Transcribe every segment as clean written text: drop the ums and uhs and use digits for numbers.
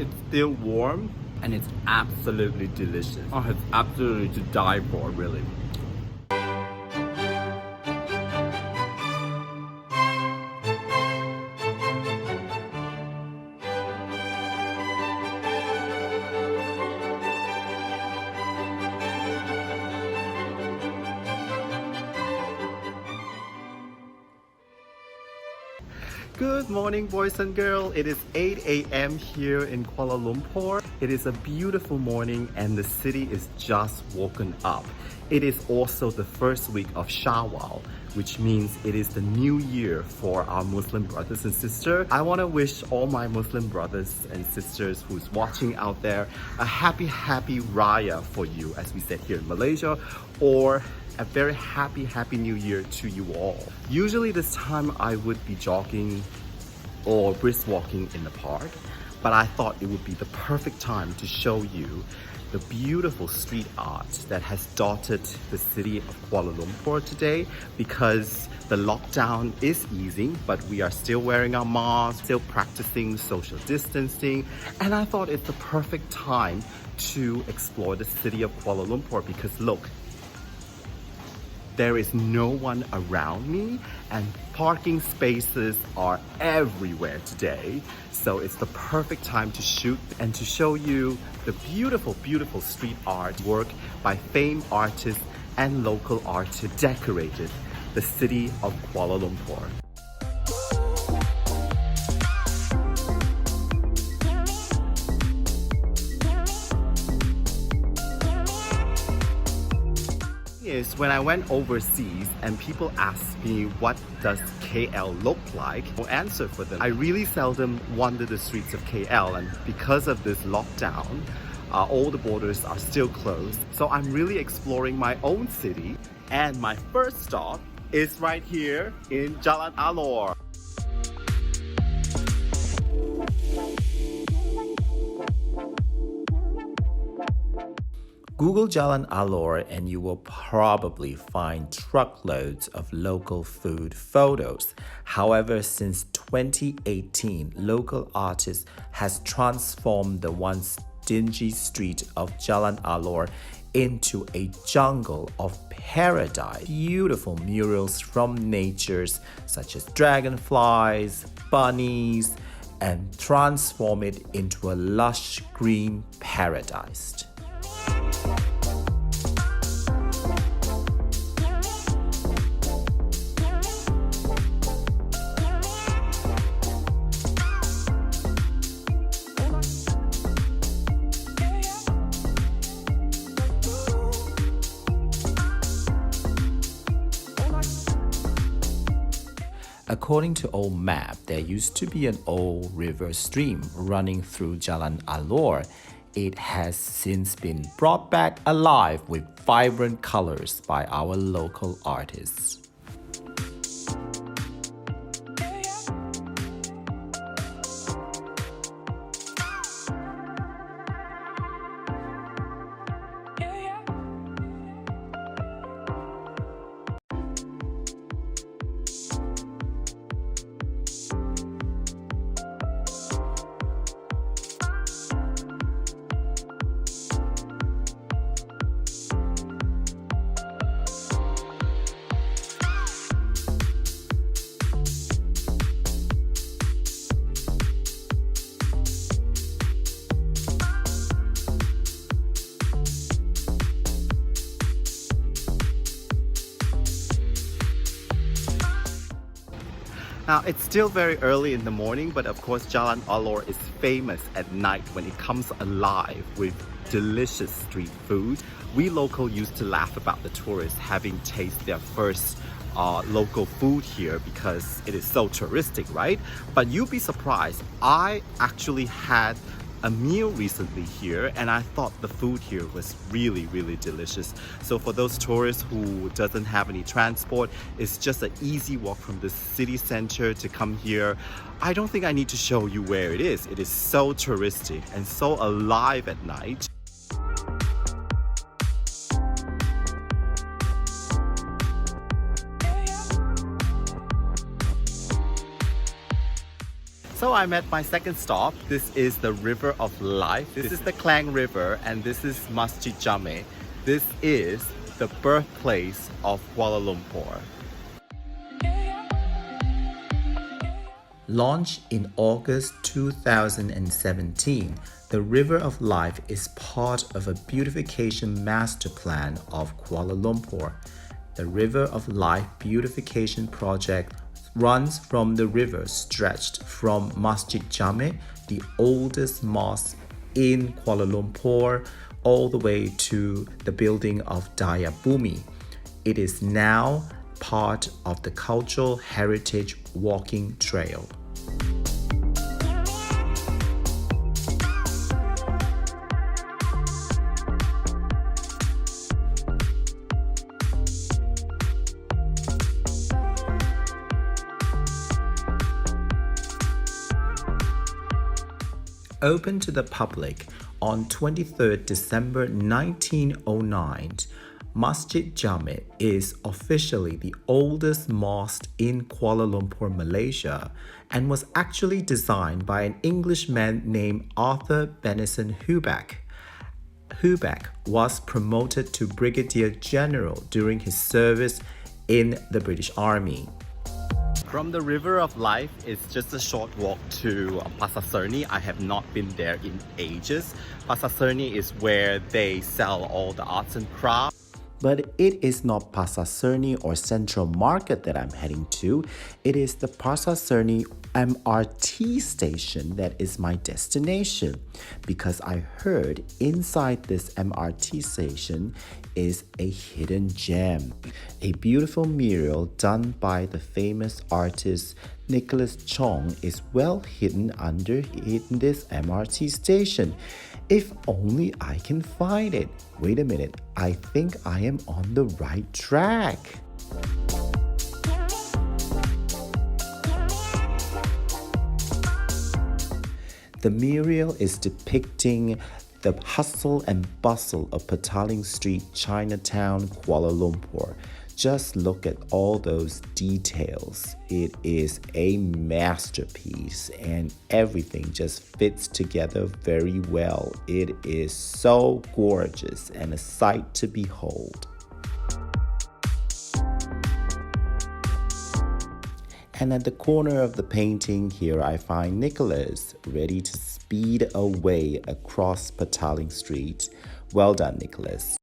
It's still warm and it's absolutely delicious. Oh, it's absolutely to die for, really. Good morning, boys and girls. It is 8 a.m. here in Kuala Lumpur. It is a beautiful morning and the city is just woken up. It is also the first week of Shawwal, which means it is the new year for our Muslim brothers and sisters. I want to wish all my Muslim brothers and sisters who's watching out there a happy Raya for you, as we said here in Malaysia, or a very happy new year to you all. Usually this time I would be jogging or brisk walking in the park, but I thought it would be the perfect time to show you the beautiful street art that has dotted the city of Kuala Lumpur today, because the lockdown is easing, but we are still wearing our masks, still practicing social distancing, and I thought it's the perfect time to explore the city of Kuala Lumpur because look, there is no one around me and parking spaces are everywhere today. So it's the perfect time to shoot and to show you the beautiful street art work by famed artists and local artists decorated the city of Kuala Lumpur. Is when I went overseas and people ask me what does KL look like, no answer for them. I really seldom wander the streets of KL, and because of this lockdown, all the borders are still closed. So I'm really exploring my own city, and my first stop is right here in Jalan Alor. Google Jalan Alor and you will probably find truckloads of local food photos. However, since 2018, local artists has transformed the once dingy street of Jalan Alor into a jungle of paradise. Beautiful murals from natures such as dragonflies, bunnies, and transform it into a lush green paradise. According to old map, there used to be an old river stream running through Jalan Alor. It has since been brought back alive with vibrant colors by our local artists. Now, it's still very early in the morning, but of course Jalan Alor is famous at night when it comes alive with delicious street food. We locals used to laugh about the tourists having tasted their first local food here because it is so touristic, right? But you'll be surprised, I actually had a meal recently here and I thought the food here was really delicious. So for those tourists who doesn't have any transport, it's just an easy walk from the city center to come here. I don't think I need to show you where it is. It is so touristic and so alive at night. So I'm at my second stop. This is the River of Life. This is the Klang River, and this is Masjid Jame. This is the birthplace of Kuala Lumpur. Launched in August 2017, the River of Life is part of a beautification master plan of Kuala Lumpur. The River of Life beautification project runs from the river stretched from Masjid Jame, the oldest mosque in Kuala Lumpur, all the way to the building of Daya Bumi. It is now part of the Cultural Heritage Walking Trail. Open to the public on 23rd December 1909, Masjid Jame is officially the oldest mosque in Kuala Lumpur, Malaysia, and was actually designed by an Englishman named Arthur Benison Huback. Huback was promoted to Brigadier General during his service in the British Army. From the River of Life, it's just a short walk to Pasar Seni. I have not been there in ages. Pasar Seni is where they sell all the arts and crafts. But it is not Pasar Seni or Central Market that I'm heading to. It is the Pasar Seni MRT station that is my destination, because I heard inside this MRT station is a hidden gem, a beautiful mural done by the famous artist Nicholas Chong is well hidden underneath this MRT station. If only I can find it. Wait a minute, I think I am on the right track. The mural is depicting the hustle and bustle of Petaling Street, Chinatown, Kuala Lumpur. Just look at all those details. It is a masterpiece and everything just fits together very well. It is so gorgeous and a sight to behold. And at the corner of the painting here, I find Nicholas ready to speed away across Petaling Street. Well done, Nicholas.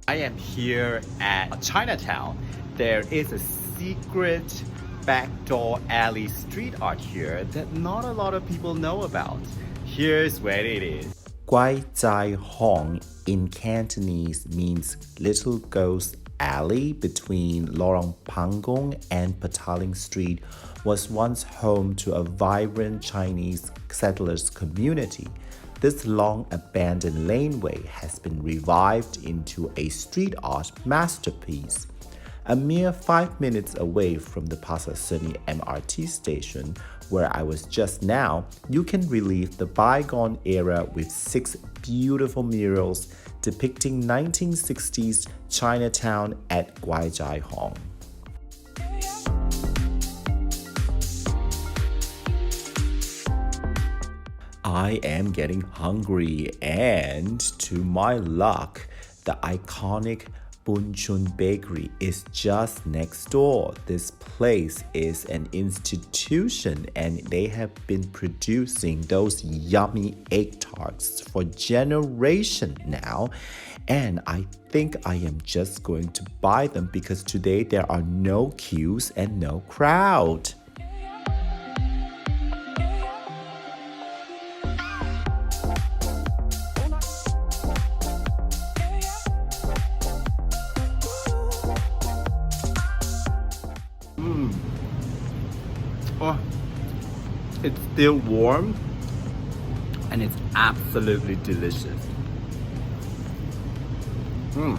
I am here at Chinatown. There is a secret backdoor alley street art here that not a lot of people know about. Here's where it is. Kwai Hong in Cantonese means Little Ghost Alley between Lorong Pangong and Petaling Street was once home to a vibrant Chinese settlers community. This long abandoned laneway has been revived into a street art masterpiece. A mere 5 minutes away from the Pasar Seni MRT station, where I was just now, you can relive the bygone era with 6 beautiful murals depicting 1960s Chinatown at Kwai Hong. I am getting hungry, and to my luck, the iconic Bun Chun Bakery is just next door. This place is an institution and they have been producing those yummy egg tarts for generations now. And I think I am just going to buy them because today there are no queues and no crowd. Oh, it's still warm and it's absolutely delicious. Oh,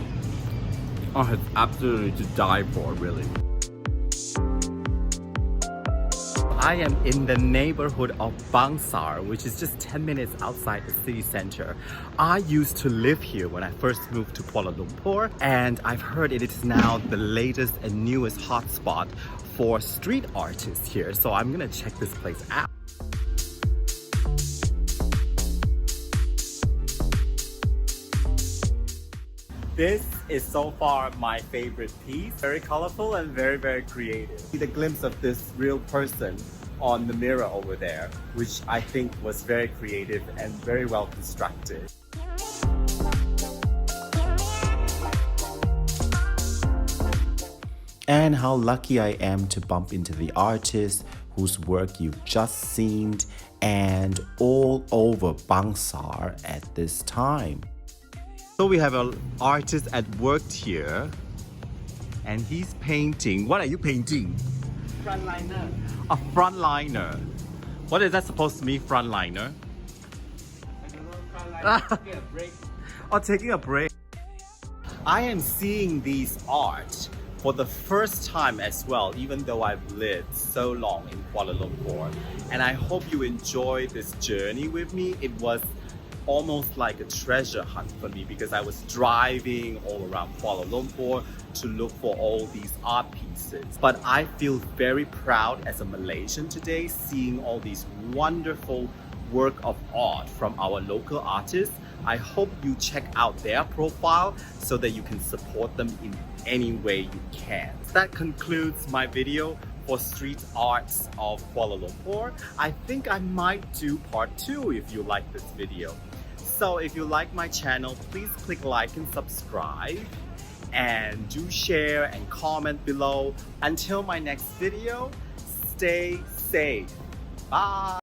it's absolutely to die for, really. I am in the neighborhood of Bangsar, which is just 10 minutes outside the city center. I used to live here when I first moved to Kuala Lumpur, and I've heard it is now the latest and newest hotspot for street artists here. So I'm gonna check this place out. This is so far my favorite piece. Very colorful and very creative. See the glimpse of this real person on the mirror over there, which I think was very creative and very well constructed. And how lucky I am to bump into the artist whose work you've just seen and all over Bangsar at this time. So we have an artist at work here, and he's painting. What are you painting? Frontliner. A frontliner. What is that supposed to mean, frontliner? I don't know, frontliner. Take a break. Oh, taking a break. I am seeing these art for the first time as well, even though I've lived so long in Kuala Lumpur. And I hope you enjoy this journey with me. It was almost like a treasure hunt for me because I was driving all around Kuala Lumpur to look for all these art pieces. But I feel very proud as a Malaysian today, seeing all these wonderful work of art from our local artists. I hope you check out their profile so that you can support them in any way you can. That concludes my video for street arts of Kuala Lumpur. I think I might do part 2 if you like this video. So if you like my channel, please click like and subscribe, and do share and comment below. Until my next video, stay safe. Bye.